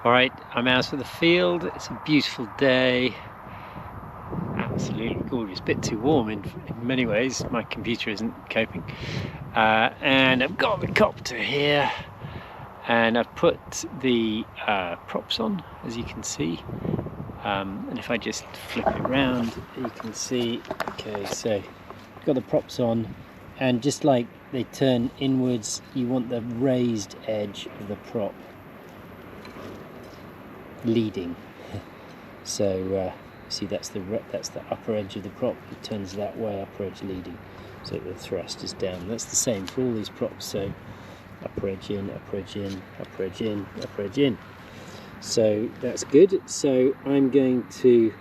Alright, I'm out of the field. It's a beautiful day. Absolutely gorgeous. Bit too warm in many ways. My computer isn't coping. And I've got the copter here. And I've put the props on, as you can see. And if I just flip it around, you can see, okay, so I've got the props on. And just like they turn inwards, you want the raised edge of the prop leading. So see, that's the upper edge of the prop. It turns that way, upper edge leading, so the thrust is down. That's the same for all these props. So upper edge in, upper edge in, upper edge in, upper edge in. So that's good. So I'm going to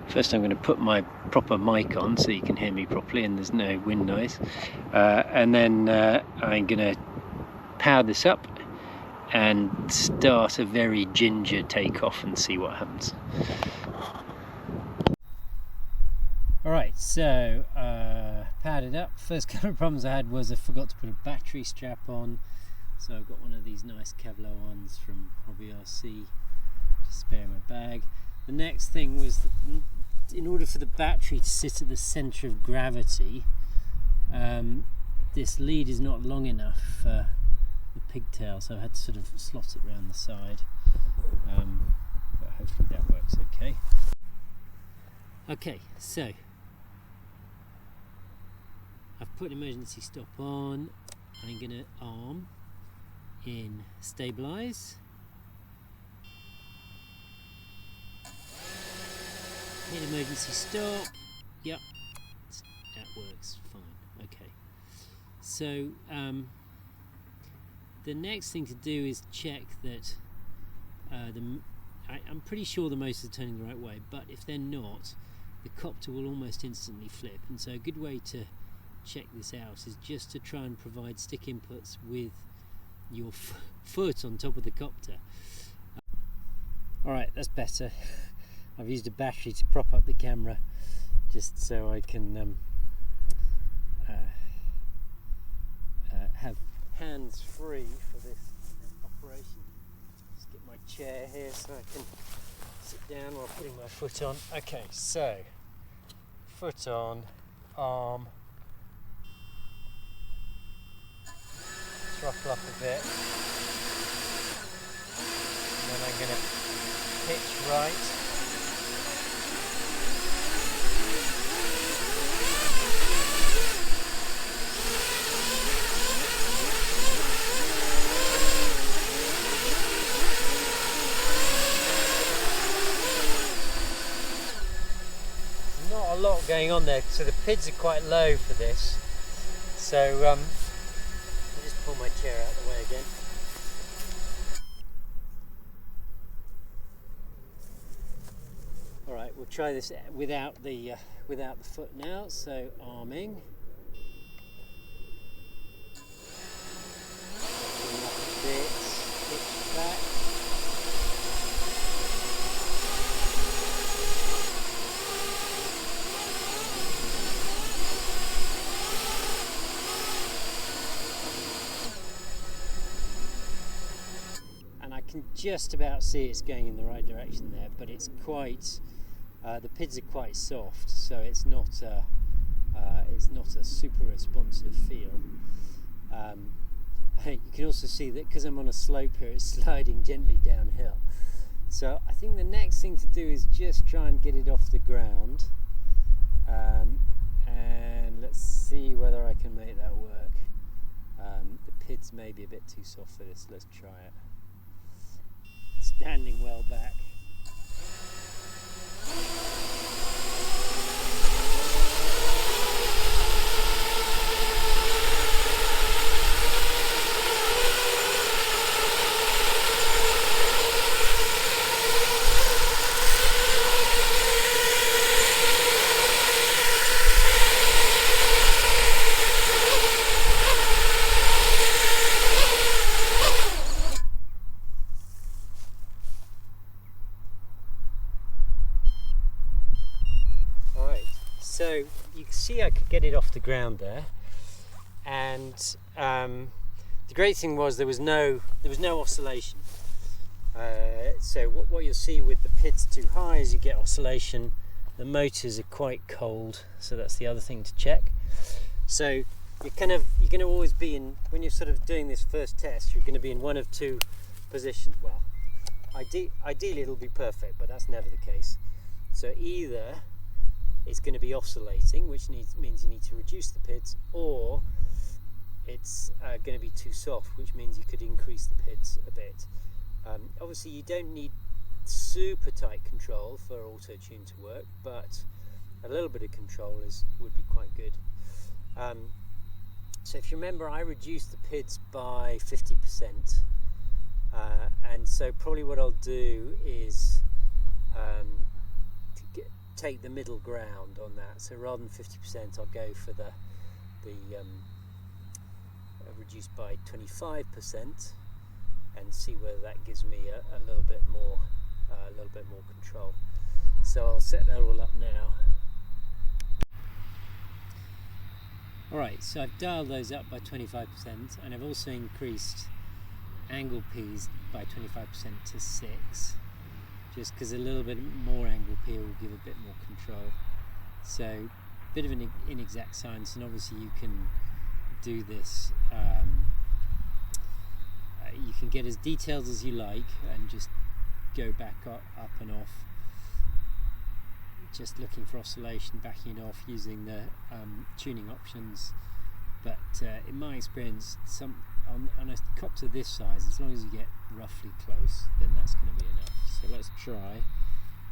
first I'm going to put my proper mic on so you can hear me properly and there's no wind noise, and then I'm going to power this up and start a very ginger takeoff and see what happens. Alright, so powered it up. First couple of problems I had was I forgot to put a battery strap on, so I've got one of these nice Kevlar ones from Hobby RC to spare in my bag. The next thing was that in order for the battery to sit at the centre of gravity, this lead is not long enough for the pigtail, so I had to sort of slot it around the side, but hopefully that works okay. Okay, so I've put emergency stop on. I'm going to arm in stabilize, hit emergency stop. Yep, that works fine. Okay, so the next thing to do is check that I'm pretty sure the motors are turning the right way, but if they're not, the copter will almost instantly flip. And so a good way to check this out is just to try and provide stick inputs with your foot on top of the copter. Alright, that's better. I've used a battery to prop up the camera just so I can have hands free for this operation. Just get my chair here so I can sit down while putting my foot on. Okay, so foot on, arm, throttle up a bit, and then I'm going to pitch right. A lot going on there, so the PIDs are quite low for this, so I'll just pull my chair out of the way again. Alright, we'll try this without the foot now, so arming. Bring up a bit, pitch back. Can just about see it's going in the right direction there, but it's quite the PIDs are quite soft, so it's not a super responsive feel. You can also see that because I'm on a slope here, it's sliding gently downhill. So I think the next thing to do is just try and get it off the ground, and let's see whether I can make that work. The PIDs may be a bit too soft for this. Let's try it. Standing well back. So you can see I could get it off the ground there, and the great thing was there was no oscillation. So what you'll see with the PIDs too high is you get oscillation. The motors are quite cold, so that's the other thing to check. So you're going to always be in, when you're sort of doing this first test, you're going to be in one of two positions. Well, ideally it'll be perfect, but that's never the case. So either it's going to be oscillating, which means you need to reduce the PIDs, or it's going to be too soft, which means you could increase the PIDs a bit. Obviously you don't need super tight control for Autotune to work, but a little bit of control would be quite good. So if you remember, I reduced the PIDs by 50%, and so probably what I'll do is take the middle ground on that. So rather than 50%, I'll go for the reduced by 25%, and see whether that gives me a little bit more control. So I'll set that all up now. Alright, so I've dialed those up by 25%, and I've also increased angle P's by 25% to 6, just because a little bit more angle P will give a bit more control. So a bit of an inexact science, and obviously you can do this, you can get as detailed as you like and just go back up and off, just looking for oscillation, backing it off, using the tuning options. But in my experience, on a copter this size, as long as you get roughly close, then that's going to be enough. So let's try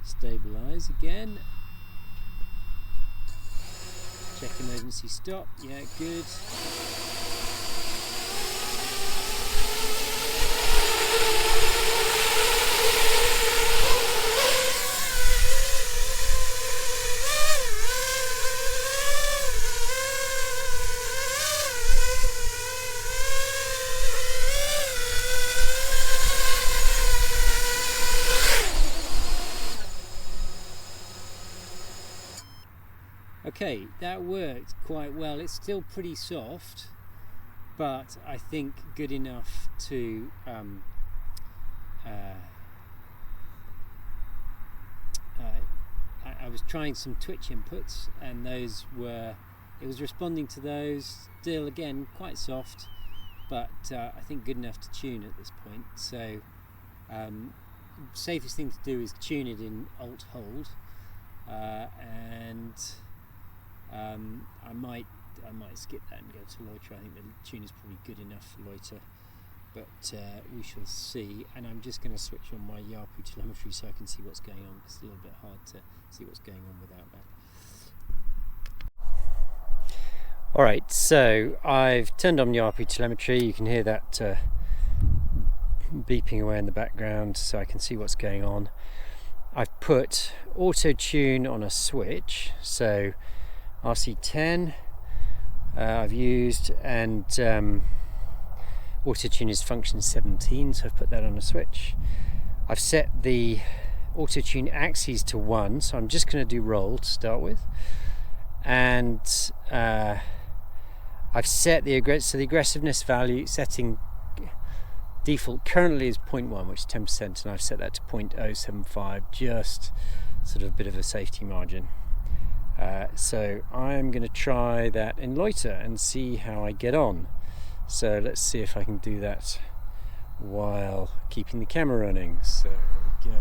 stabilize again. Check emergency stop. Yeah, good. Okay, that worked quite well. It's still pretty soft, but I think good enough to I was trying some Twitch inputs, and it was responding to those. Still, again, quite soft, but I think good enough to tune at this point. So safest thing to do is tune it in Alt Hold, and I might skip that and go to loiter. I think the tune is probably good enough for loiter, but we shall see. And I'm just going to switch on my ARPU telemetry so I can see what's going on, because it's a little bit hard to see what's going on without that. Alright, so I've turned on the ARPU telemetry. You can hear that beeping away in the background, so I can see what's going on. I've put Autotune on a switch, so RC10 I've used, and Autotune is function 17, so I've put that on a switch. I've set the Autotune axes to 1, so I'm just going to do roll to start with, and I've set the aggressiveness value setting default currently is 0.1, which is 10%, and I've set that to 0.075, just sort of a bit of a safety margin. So I'm going to try that in loiter and see how I get on. So let's see if I can do that while keeping the camera running. So here we go.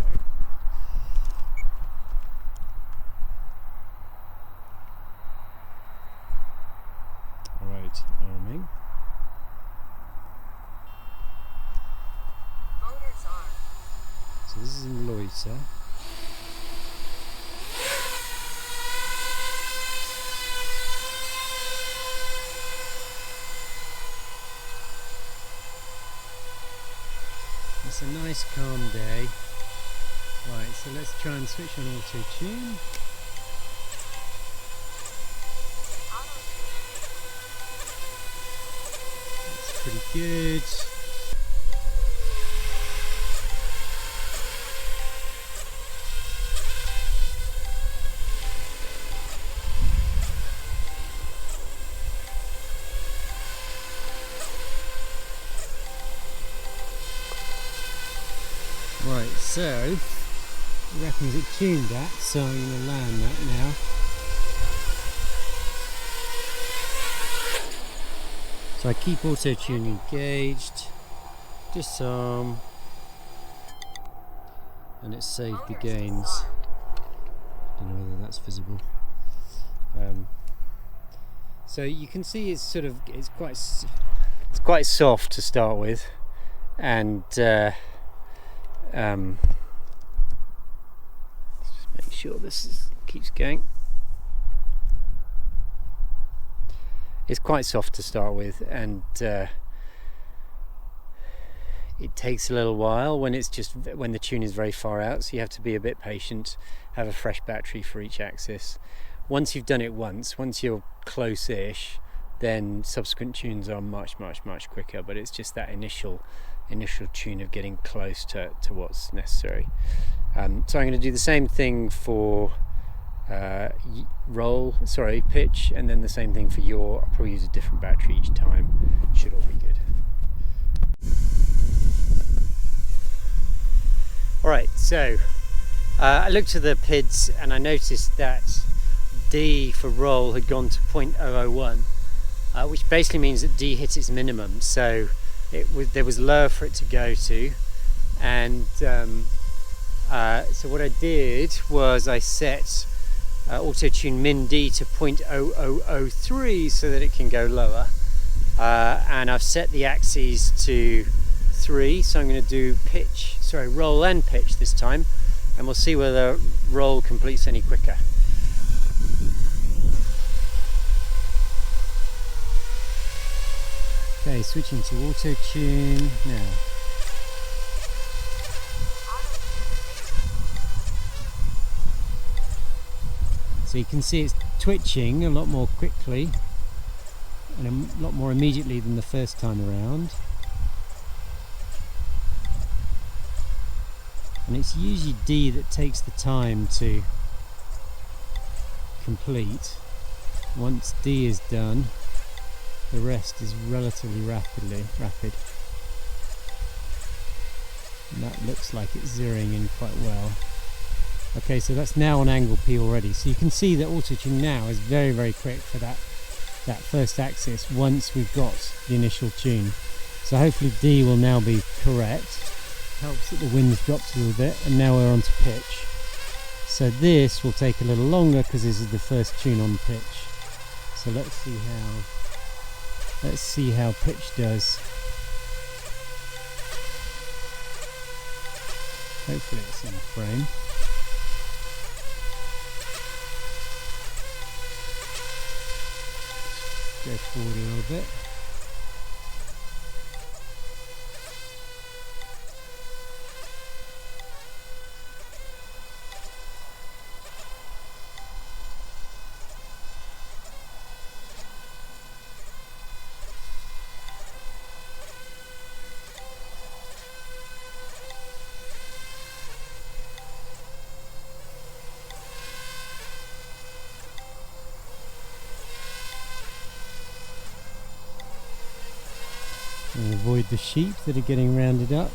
Alright, arming. Motors on. So this is in loiter. It's a nice calm day. Right, so let's try and switch on Autotune. That's pretty good. Right, so he reckons it tuned that, so I'm going to land that now. So I keep Autotune engaged, just some, and it saved the gains. Don't know whether that's visible. So you can see it's quite soft to start with, and let's just make sure this keeps going. It's quite soft to start with, and it takes a little while when the tune is very far out, so you have to be a bit patient, have a fresh battery for each axis. Once you've done it once you're close-ish, then subsequent tunes are much quicker, but it's just that initial tune of getting close to what's necessary. So I'm going to do the same thing for pitch, and then the same thing for yaw. I'll probably use a different battery each time. Should all be good. Alright, so I looked at the PIDs and I noticed that D for roll had gone to 0.001, which basically means that D hit its minimum, so there was lower for it to go to, and so what I did was I set Autotune min D to 0.0003 so that it can go lower, and I've set the axes to 3, so I'm going to do roll and pitch this time, and we'll see whether roll completes any quicker. Okay, switching to Autotune now. So you can see it's twitching a lot more quickly and a lot more immediately than the first time around. And it's usually D that takes the time to complete. Once D is done, the rest is relatively rapid. And that looks like it's zeroing in quite well. Okay, so that's now on angle P already. So you can see that Autotune now is very quick for that first axis once we've got the initial tune. So hopefully D will now be correct. Helps that the wind's dropped a little bit, and now we're on to pitch. So this will take a little longer because this is the first tune on pitch. So let's see how pitch does. Hopefully it's in frame. Go forward a little bit. And avoid the sheep that are getting rounded up.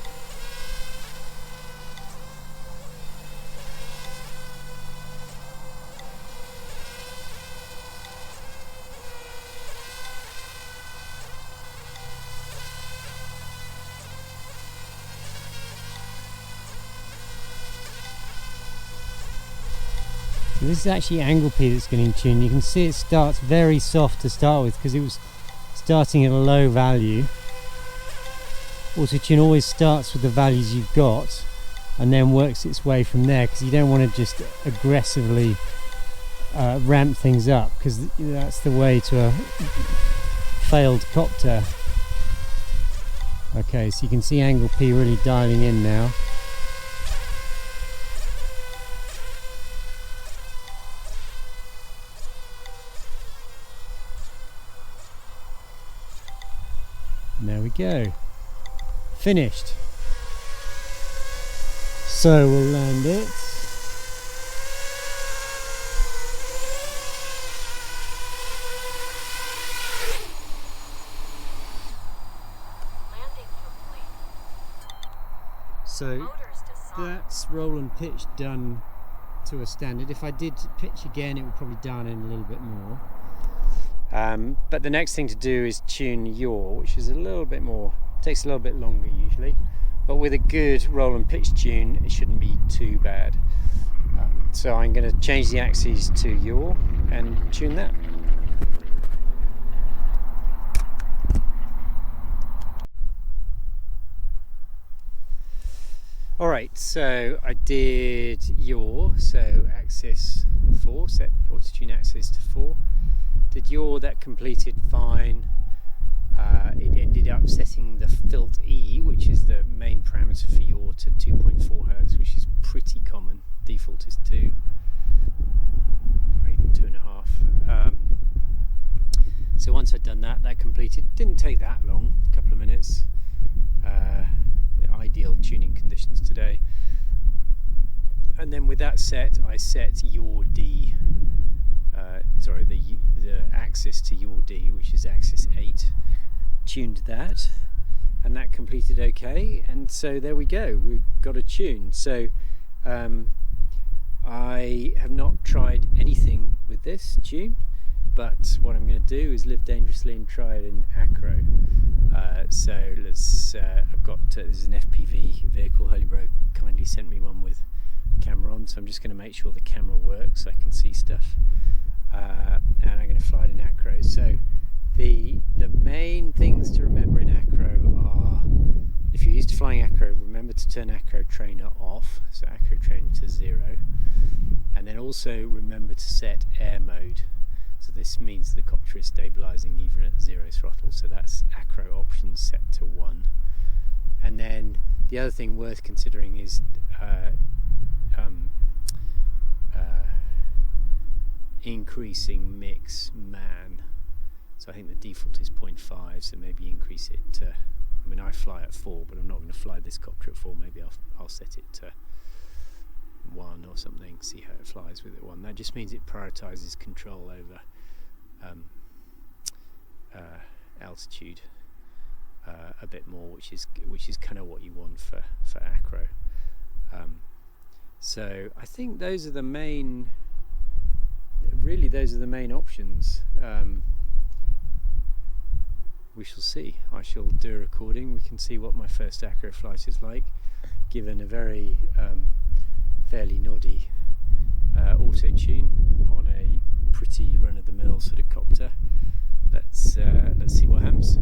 So this is actually angle P that's getting tuned. You can see it starts very soft to start with because it was starting at a low value. Autotune always starts with the values you've got and then works its way from there, because you don't want to just aggressively ramp things up, because that's the way to a failed copter. Okay, so you can see angle P really dialing in now. And there we go. Finished. So we'll land it. Landing complete. So Motors to that's roll and pitch done to a standard. If I did pitch again, it would probably dial in a little bit more. But the next thing to do is tune yaw, which is a little bit more, takes a little bit longer usually. But with a good roll and pitch tune, it shouldn't be too bad. So I'm going to change the axes to yaw and tune that. Alright, so I did yaw, so axis 4, set Autotune axis to 4. Did yaw, that completed fine. It ended up setting the filter E, which is the main parameter for yaw, to 2.4 Hz, which is pretty common. Default is 2, or even 2.5. So once I'd done that, that completed. Didn't take that long, a couple of minutes. Ideal tuning conditions today. And then with that set, I set yaw D, the axis to yaw D, which is axis 8. Tuned that, and that completed okay. And so there we go. We've got a tune. So I have not tried anything with this tune, but what I'm going to do is live dangerously and try it in Acro. So let's. I've got this is an FPV vehicle. Holybro kindly sent me one with camera on, so I'm just going to make sure the camera works so I can see stuff. And I'm going to fly it in Acro. So the main things to remember in Acro are, if you're used to flying Acro, remember to turn Acro trainer off, so Acro trainer to 0, and then also remember to set air mode. So this means the copter is stabilising even at 0 throttle, so that's Acro options set to 1. And then the other thing worth considering is increasing mix man. So I think the default is 0.5, so maybe increase it to, I mean I fly at 4, but I'm not going to fly this copter at 4, maybe I'll set it to 1 or something, see how it flies with it 1. That just means it prioritises control over altitude a bit more, which is kind of what you want for Acro. So I think those are the main options. We shall see. I shall do a recording. We can see what my first Acro flight is like, given a very fairly noddy auto-tune on a pretty run-of-the-mill sort of copter. Let's see what happens.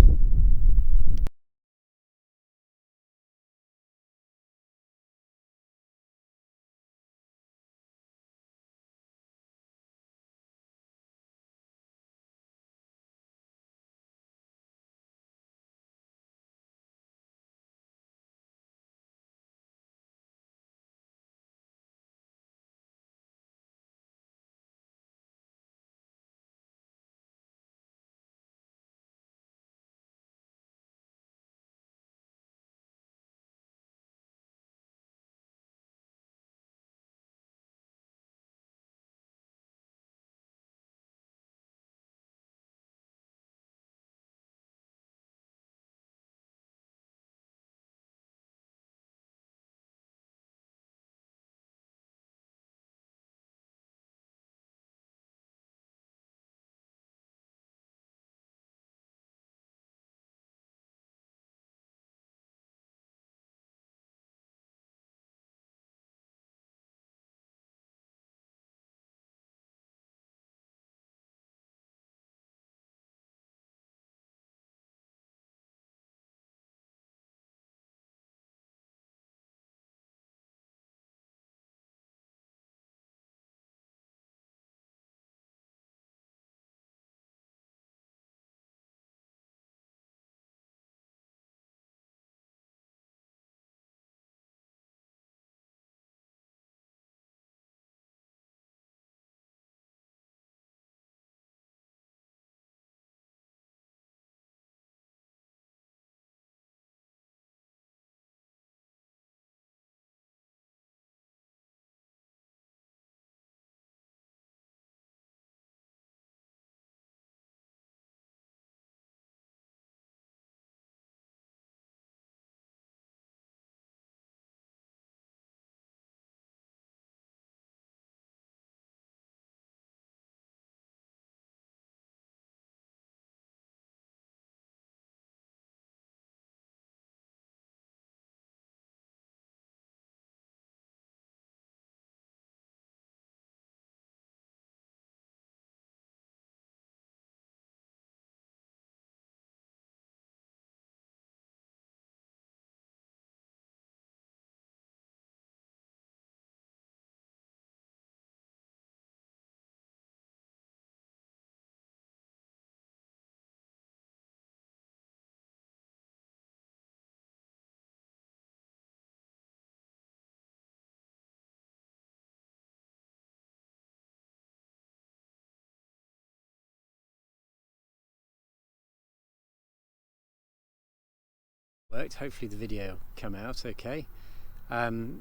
Worked. Hopefully the video will come out okay.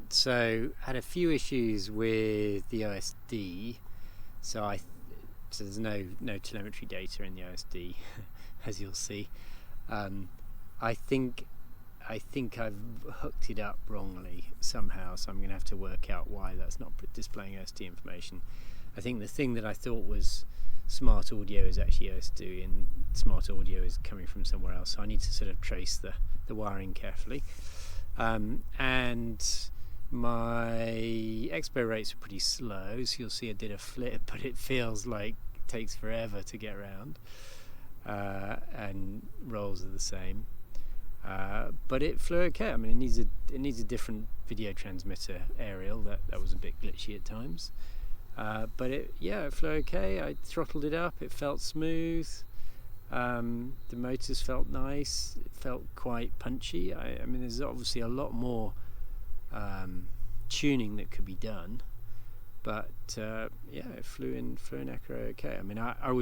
So had a few issues with the OSD, so there's no telemetry data in the OSD as you'll see. I think I've hooked it up wrongly somehow, so I'm going to have to work out why that's not displaying OSD information. I think the thing that I thought was smart audio is actually OSD, and smart audio is coming from somewhere else, so I need to sort of trace the wiring carefully. And my expo rates are pretty slow, so you'll see I did a flip, but it feels like it takes forever to get around, and rolls are the same. But it flew okay. I mean, it needs a different video transmitter aerial. That was a bit glitchy at times. But it flew okay. I throttled it up. It felt smooth. The motors felt nice. It felt quite punchy. I mean, there's obviously a lot more tuning that could be done. But it flew in Acro okay. I mean, I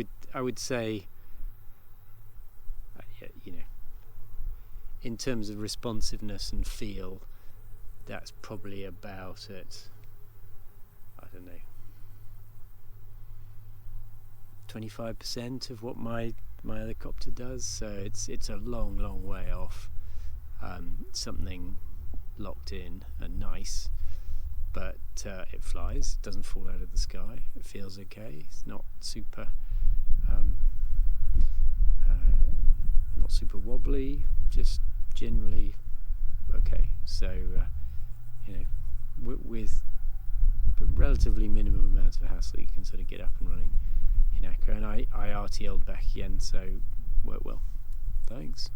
would say, in terms of responsiveness and feel, that's probably about at, I don't know, 25% of what my other copter does. So it's a long way off something locked in and nice, but it flies, it doesn't fall out of the sky, it feels okay, it's not super wobbly, just generally okay. So with relatively minimum amount of hassle, you can sort of get up and running in Acro, and I RTL'd back again, so worked well. Thanks.